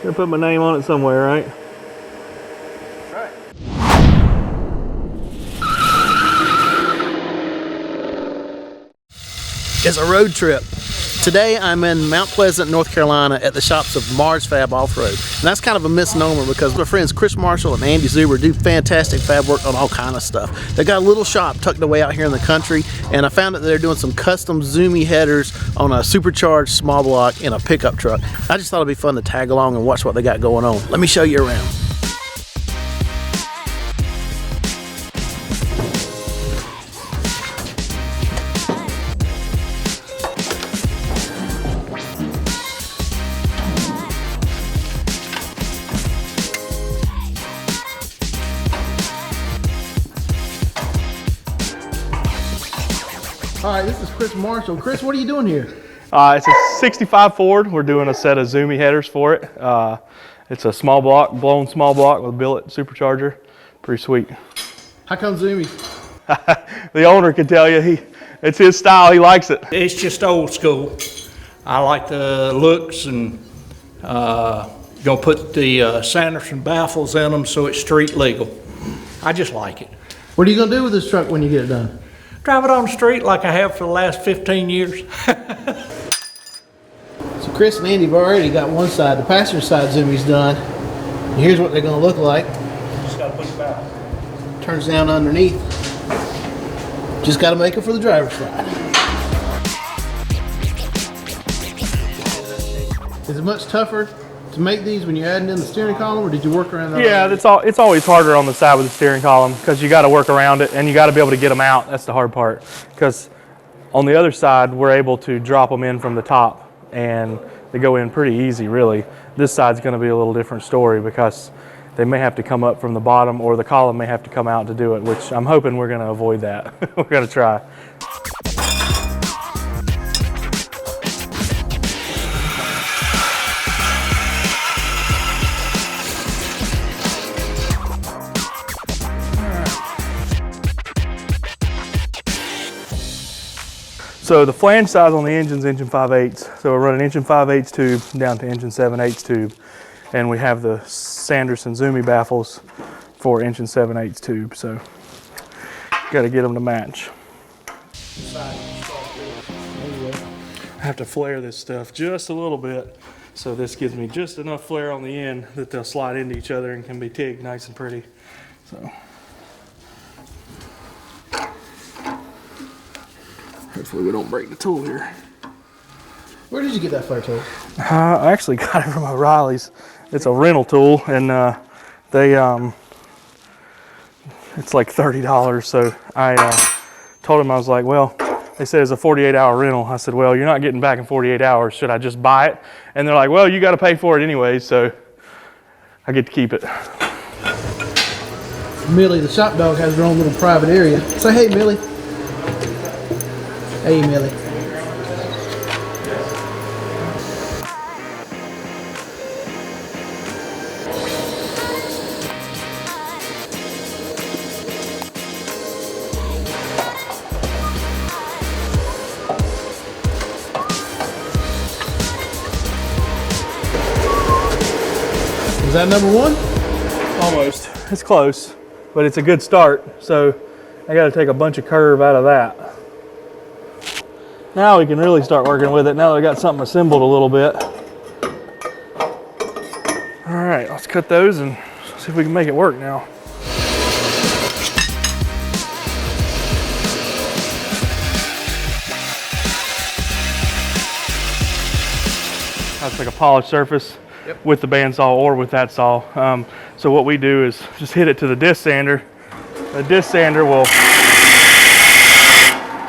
Gonna put my name on it somewhere, right? Right. It's a road trip. Today I'm in Mount Pleasant, North Carolina at the shops of MarsFab Offroad. And that's kind of a misnomer because my friends Chris Marshall and Andy Zuber do fantastic fab work on all kind of stuff. They got a little shop tucked away out here in the country, and I found that they're doing some custom Zoomie headers on a supercharged small block in a pickup truck. I just thought it'd be fun to tag along and watch what they got going on. Let me show you around. All right, this is Chris Marshall. Chris, what are you doing here? It's a 65 Ford. We're doing a set of Zoomie headers for it. It's a small block, blown small block with a billet supercharger. Pretty sweet. How come Zoomie? The owner can tell you, it's his style, he likes it. It's just old school. I like the looks, and gonna put the Sanderson baffles in them so it's street legal. I just like it. What are you gonna do with this truck when you get it done? Drive it on the street like I have for the last 15 years. So Chris and Andy have already got one side, the passenger side Zoomie's done. And here's what they're gonna look like. Just gotta put it back. Turns down underneath. Just gotta make it for the driver's side. Is it much tougher to make these when you're adding in the steering column, or did you work around that? Yeah, it's always harder on the side with the steering column because you got to work around it and you got to be able to get them out. That's the hard part, because on the other side we're able to drop them in from the top and they go in pretty easy, really. This side's going to be a little different story because they may have to come up from the bottom, or the column may have to come out to do it, which I'm hoping we're going to avoid that. We're going to try. So the flange size on the engine's engine 5/8. So we're running engine 5/8 tube down to engine 7/8 tube. And we have the Sanderson Zoomie baffles for engine 7/8 tube. So got to get them to match. I have to flare this stuff just a little bit. So this gives me just enough flare on the end that they'll slide into each other and can be tigged nice and pretty. So. Hopefully we don't break the tool here. Where did you get that flare tool? I actually got it from O'Reilly's. It's a rental tool, and it's like $30. So I told him, I was like, well, they said it's a 48-hour rental. I said, well, you're not getting back in 48 hours. Should I just buy it? And they're like, well, you got to pay for it anyway, so I get to keep it. Millie, the shop dog, has her own little private area. Say hey, Millie. Hey, Millie. Is that number one? Almost. It's close, but it's a good start. So I got to take a bunch of curve out of that. Now we can really start working with it. Now that we got something assembled a little bit. All right, let's cut those and see if we can make it work now. That's like a polished surface. Yep. With the bandsaw or with that saw. So what we do is just hit it to the disc sander. The disc sander will,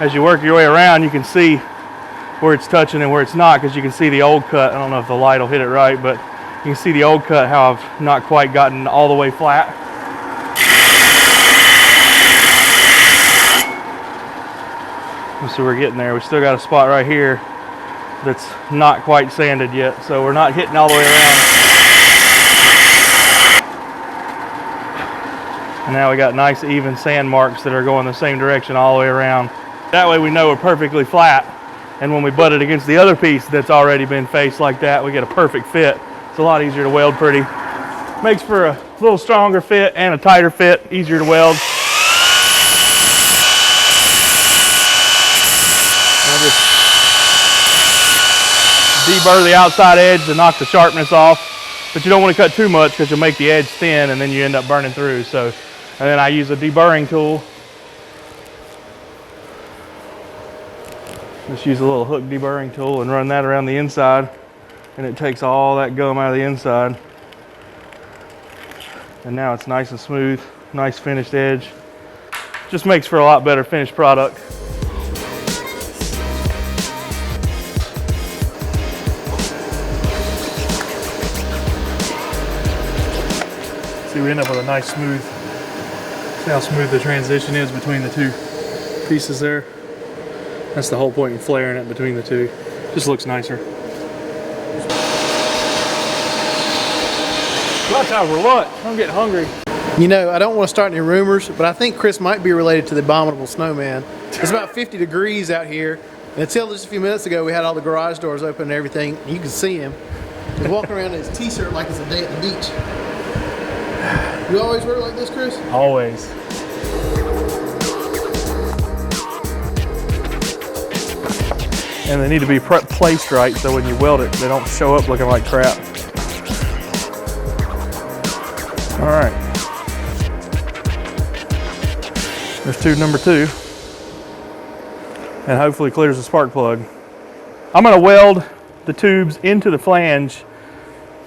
as you work your way around, you can see where it's touching and where it's not, because you can see the old cut. I don't know if the light will hit it right, but you can see the old cut, how I've not quite gotten all the way flat. And so we're getting there. We still got a spot right here that's not quite sanded yet, so we're not hitting all the way around. And now we got nice even sand marks that are going the same direction all the way around. That way we know we're perfectly flat, and when we butt it against the other piece that's already been faced like that, we get a perfect fit. It's a lot easier to weld pretty. Makes for a little stronger fit and a tighter fit, easier to weld. I'll just deburr the outside edge to knock the sharpness off, but you don't want to cut too much because you'll make the edge thin and then you end up burning through. So, and then I use a deburring tool. Just use a little hook deburring tool and run that around the inside, and it takes all that gum out of the inside. And now it's nice and smooth, nice finished edge. Just makes for a lot better finished product. See, we end up with a nice smooth, see how smooth the transition is between the two pieces there. That's the whole point in flaring it between the two. Just looks nicer. About time for lunch. I'm getting hungry. You know, I don't want to start any rumors, but I think Chris might be related to the abominable snowman. It's about 50 degrees out here, and until just a few minutes ago, we had all the garage doors open and everything. And you can see him. He's walking around in his t-shirt like it's a day at the beach. You always wear it like this, Chris? Always. And they need to be placed right so when you weld it, they don't show up looking like crap. All right. There's tube number 2. And hopefully clears the spark plug. I'm gonna weld the tubes into the flange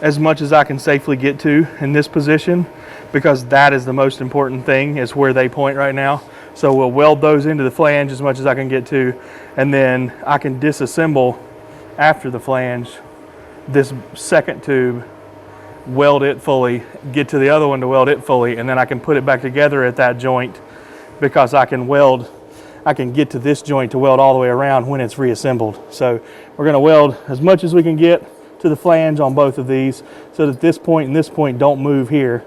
as much as I can safely get to in this position, because that is the most important thing, is where they point right now. So we'll weld those into the flange as much as I can get to, and then I can disassemble after the flange this second tube, weld it fully, get to the other one to weld it fully, and then I can put it back together at that joint, because I can get to this joint to weld all the way around when it's reassembled. So we're gonna weld as much as we can get to the flange on both of these, so that this point and this point don't move here,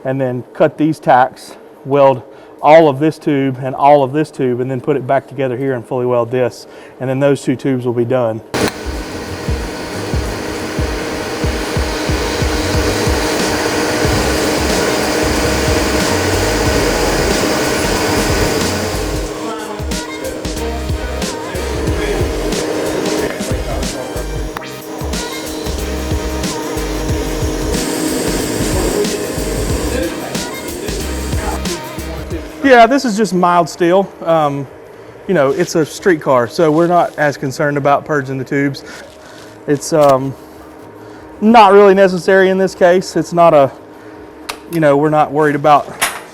and then cut these tacks, weld all of this tube and all of this tube, and then put it back together here and fully weld this, and then those 2 tubes will be done. Yeah, this is just mild steel. You know, it's a street car, so we're not as concerned about purging the tubes. It's not really necessary in this case. It's not a, you know, we're not worried about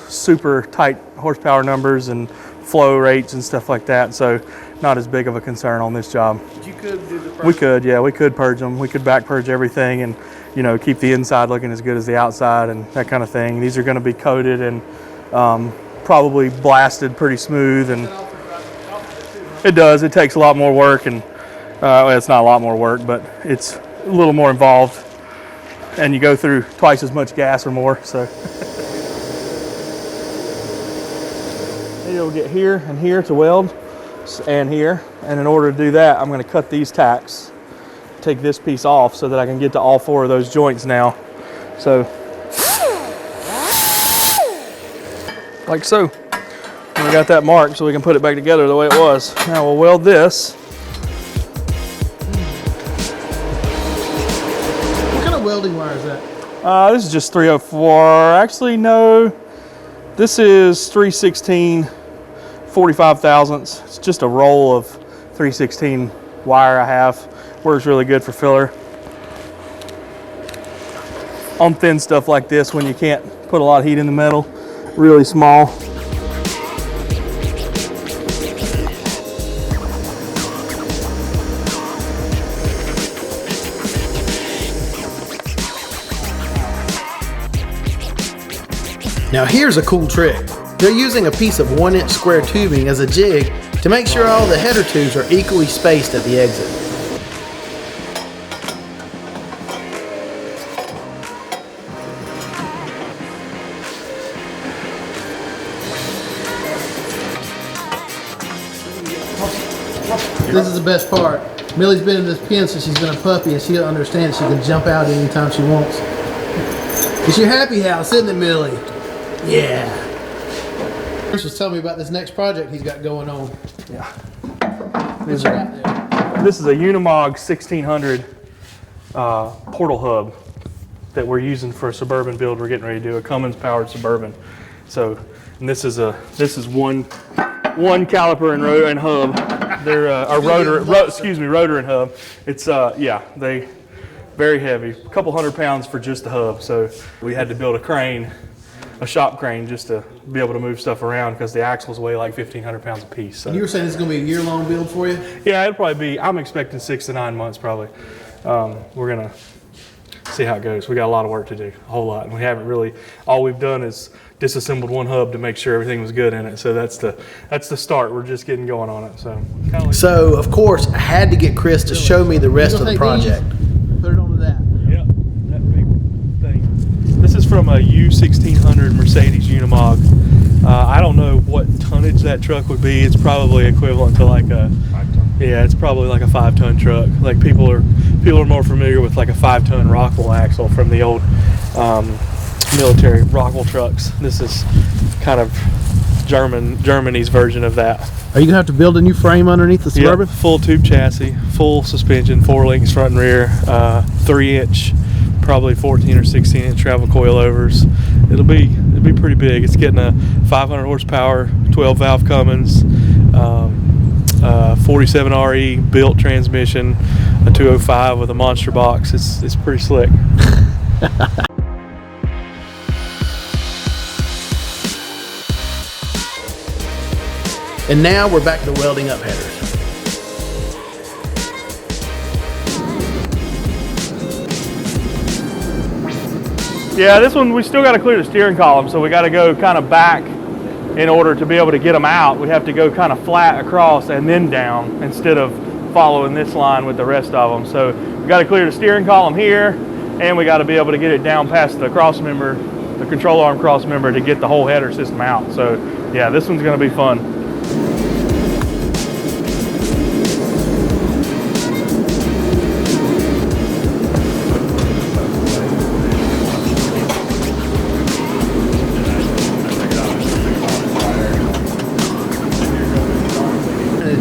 super tight horsepower numbers and flow rates and stuff like that, so not as big of a concern on this job. But you could do the purge. We could, yeah, we could purge them. We could back purge everything and, you know, keep the inside looking as good as the outside and that kind of thing. These are going to be coated and probably blasted pretty smooth, and it does. It takes a lot more work, and well, it's not a lot more work, but it's a little more involved, and you go through twice as much gas or more. So you'll get here and here to weld, and here, and in order to do that, I'm going to cut these tacks, take this piece off so that I can get to all 4 of those joints now. So like so. We got that marked so we can put it back together the way it was. Now we'll weld this. What kind of welding wire is that? This is just 304. Actually, no. This is 316 45 thousandths. It's just a roll of 316 wire I have. Works really good for filler. On thin stuff like this, when you can't put a lot of heat in the metal, really small. Now here's a cool trick. They're using a piece of 1-inch square tubing as a jig to make sure all the header tubes are equally spaced at the exit. This is the best part. Millie's been in this pen since she's been a puppy, and she'll understand she can jump out anytime she wants. It's your happy house, isn't it, Millie? Yeah. Chris was telling me about this next project he's got going on. Yeah. What's that there? This is a Unimog 1600 portal hub that we're using for a Suburban build. We're getting ready to do a Cummins powered Suburban. So, and this is one caliper and hub. They're a rotor and hub. It's they very heavy, a couple 100 pounds for just the hub. So we had to build a crane, a shop crane, just to be able to move stuff around because the axles weigh like 1,500 pounds a piece. So. And you were saying this is going to be a year-long build for you? Yeah, it'll probably be. I'm expecting 6 to 9 months probably. We're gonna see how it goes. We got a lot of work to do, a whole lot, and we haven't really. All we've done is disassembled one hub to make sure everything was good in it. So that's the start. We're just getting going on it. So kind of like. So of course I had to get Chris to show me the rest of the project. Put it onto that. Yep, that big thing. This is from a U1600 Mercedes Unimog. I don't know what tonnage that truck would be. It's probably equivalent to like a 5-ton. Yeah, it's probably like a 5-ton truck. Like people are more familiar with like a 5-ton Rockwell axle from the old military Rockwell trucks. This is kind of Germany's version of that. Are you gonna have to build a new frame underneath the Suburban? Yep, full tube chassis, full suspension, 4 links front and rear, 3-inch, probably 14 or 16-inch travel coilovers. It'll be pretty big. It's getting a 500 horsepower, 12 valve Cummins, 47 RE built transmission, a 205 with a monster box. It's pretty slick. And now we're back to welding up headers. Yeah, this one we still got to clear the steering column, so we got to go kind of back in order to be able to get them out. We have to go kind of flat across and then down instead of following this line with the rest of them. So we got to clear the steering column here, and we got to be able to get it down past the cross member, the control arm cross member, to get the whole header system out. So yeah, this one's going to be fun.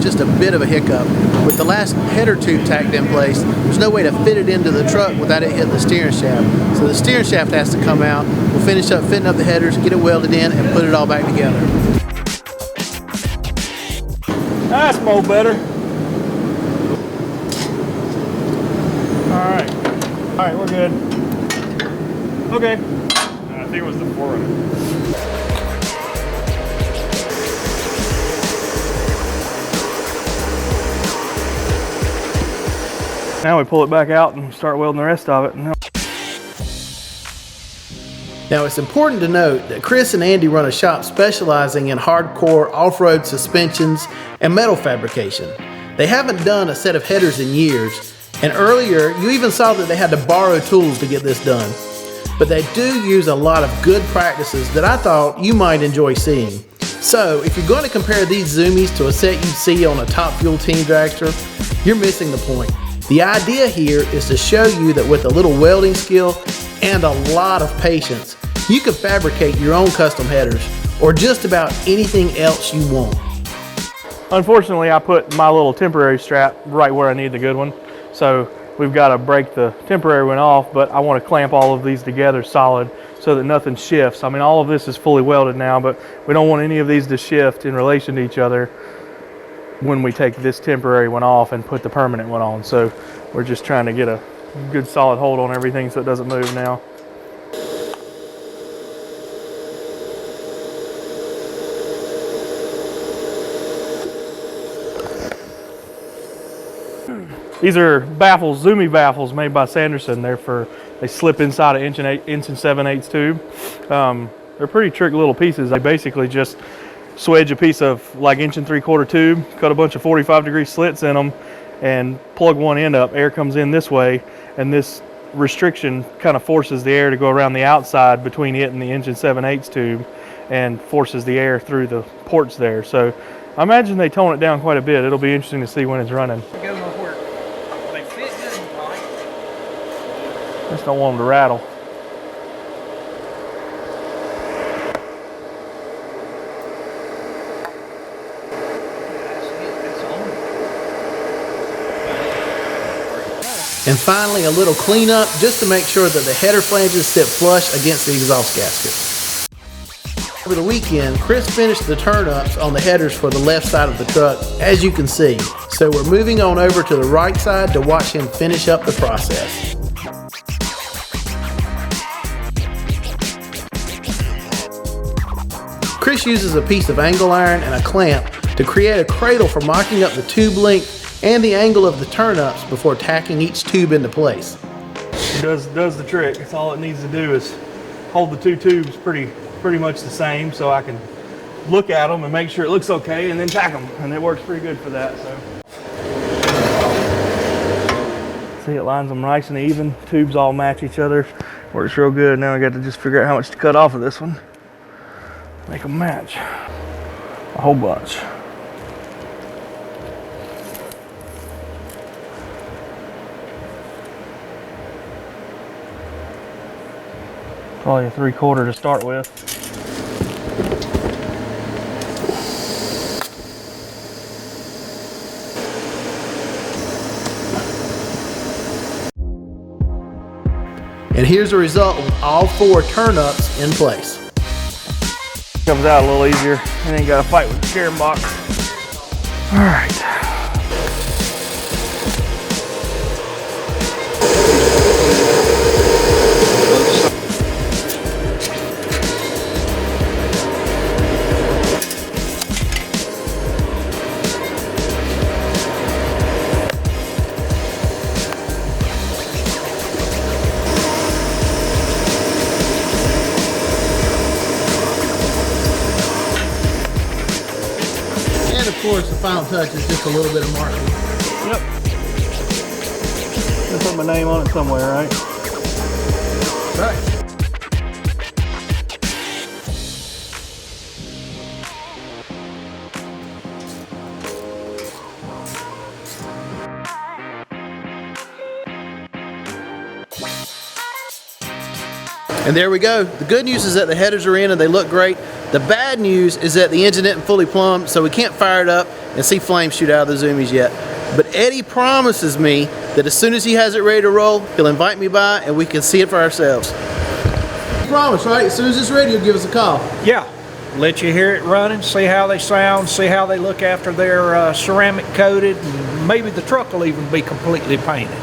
Just a bit of a hiccup. With the last header tube tacked in place, there's no way to fit it into the truck without it hitting the steering shaft. So the steering shaft has to come out. We'll finish up fitting up the headers, get it welded in, and put it all back together. That's more better. All right, we're good. Okay. I think it was the 4runner. Now we pull it back out and start welding the rest of it. Now it's important to note that Chris and Andy run a shop specializing in hardcore off-road suspensions and metal fabrication. They haven't done a set of headers in years, and earlier you even saw that they had to borrow tools to get this done. But they do use a lot of good practices that I thought you might enjoy seeing. So if you're going to compare these Zoomies to a set you'd see on a Top Fuel team dragster, you're missing the point. The idea here is to show you that with a little welding skill and a lot of patience, you can fabricate your own custom headers or just about anything else you want. Unfortunately, I put my little temporary strap right where I need the good one. So we've got to break the temporary one off, but I want to clamp all of these together solid so that nothing shifts. I mean, all of this is fully welded now, but we don't want any of these to shift in relation to each other when we take this temporary one off and put the permanent one on. So we're just trying to get a good solid hold on everything so it doesn't move now. These are baffles, Zoomie baffles made by Sanderson. They slip inside an inch and 7/8 tube. They're pretty trick little pieces. They basically just swedge a piece of like 1 3/4 tube, cut a bunch of 45-degree slits in them, and plug one end up. Air comes in this way, and this restriction kind of forces the air to go around the outside between it and the 1 7/8 tube, and forces the air through the ports there. So I imagine they tone it down quite a bit. It'll be interesting to see when it's running. Just don't want them to rattle. And finally, a little cleanup just to make sure that the header flanges sit flush against the exhaust gasket. Over the weekend, Chris finished the turn-ups on the headers for the left side of the truck, as you can see. So we're moving on over to the right side to watch him finish up the process. Chris uses a piece of angle iron and a clamp to create a cradle for marking up the tube length and the angle of the turn-ups before tacking each tube into place. It does the trick. It's all it needs to do is hold the two tubes pretty much the same, so I can look at them and make sure it looks okay and then tack them, and it works pretty good for that. So see, it lines them nice and even. Tubes all match each other. Works real good. Now I got to just figure out how much to cut off of this one. Make them match. A whole bunch. Probably a 3/4 to start with. And here's the result with all 4 turn-ups in place. Comes out a little easier. And ain't got to fight with the steering box. All right. And of course, the final touch is just a little bit of marking. Yep. I'll put my name on it somewhere, right? Right. And there we go. The good news is that the headers are in and they look great. The bad news is that the engine isn't fully plumbed, so we can't fire it up and see flames shoot out of the Zoomies yet. But Eddie promises me that as soon as he has it ready to roll, he'll invite me by and we can see it for ourselves. Promise, right? As soon as it's ready, you'll give us a call. Yeah, let you hear it running, see how they sound, see how they look after they're ceramic coated, and maybe the truck will even be completely painted.